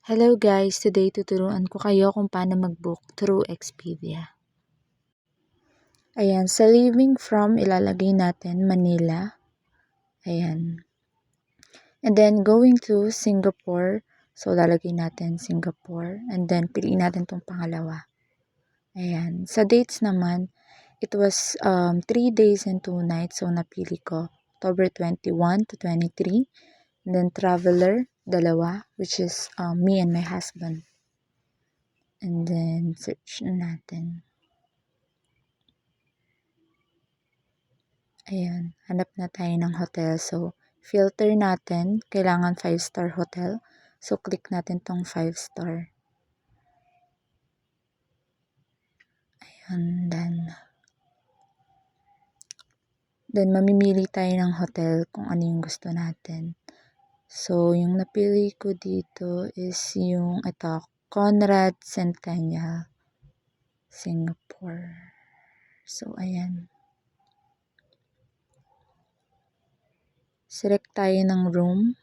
Hello guys! Today tuturuan ko kayo kung paano mag-book through Expedia. Ayan, sa leaving from ilalagay natin Manila. Ayan. And then going to Singapore. So lalagay natin Singapore. And then piliin natin tong pangalawa. Ayan. Sa dates naman, it was 3 days and 2 nights. So napili ko October 21 to 23. And then traveler, dalawa, which is me and my husband. And then search na natin. Ayan, hanap na tayo ng hotel. So, filter natin, kailangan 5-star hotel. So, click natin tong 5-star. Ayan, then mamimili tayo ng hotel kung ano yung gusto natin. So, yung napili ko dito is yung Conrad Centennial, Singapore. So, ayan. Select tayo ng room.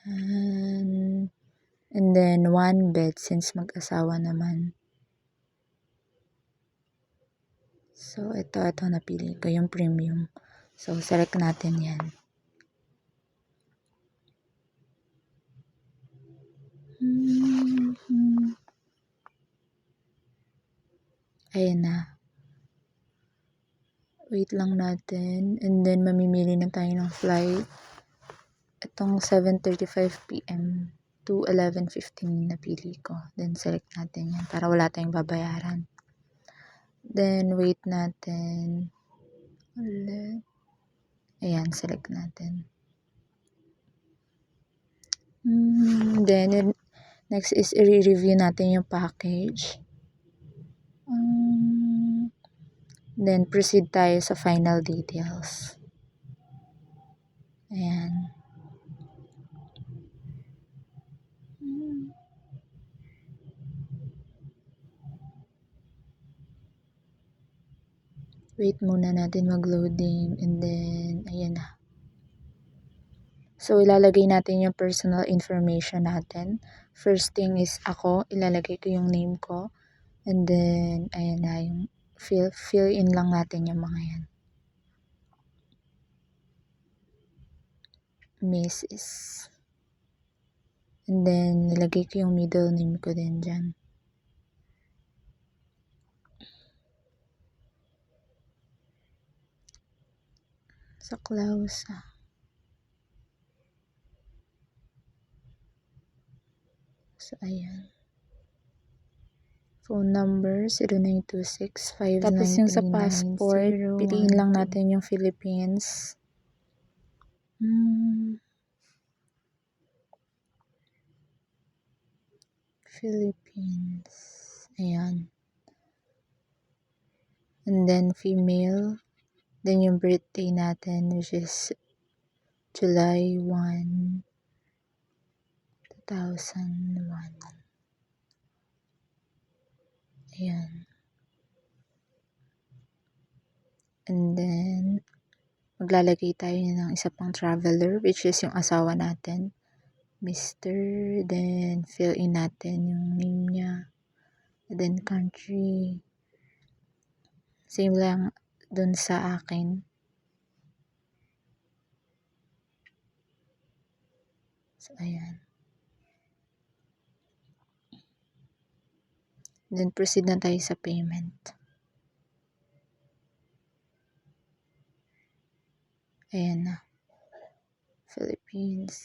And then, 1 bed since mag-asawa naman. So, ito napili ko yung premium. So, select natin yan. Ayan na. Wait lang natin. And then, mamimili na tayo ng flight. Itong 7:35 p.m. to 11:15 napili ko. Then, select natin yan para wala tayong babayaran. Then, wait natin. Ulit. Ayan, select natin. Then, next is i-review natin yung package. Then, proceed tayo sa final details. Ayan. Wait muna natin mag-loading. And then, ayan na. So, ilalagay natin yung personal information natin. First thing is ako. Ilalagay ko yung name ko. And then, ayan na. Yung fill in lang natin yung mga yan. Mrs. And then, nilagay ko yung middle name ko din dyan. Sa Klausa. So, ayan. Phone number, 0926-593-9012. Tapos yung sa passport, piliin lang natin yung Philippines. Philippines. Ayan. And then, female. Then, yung birthday natin, which is July 1, 2001. Ayan. And then, maglalagay tayo ng isa pang traveler, which is yung asawa natin. Mr. Then, fill in natin yung name niya. And then, country. Same lang dun sa akin. So, ayan. Then, proceed na tayo sa payment. Ayan na. Philippines.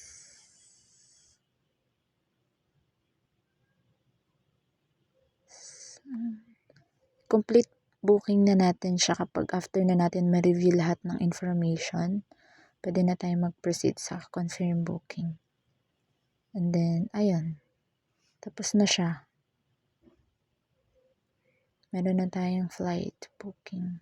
Complete booking na natin siya kapag after na natin ma-review lahat ng information. Pwede na tayo mag-proceed sa confirm booking. And then, ayun. Tapos na siya. Meron na tayong flight booking.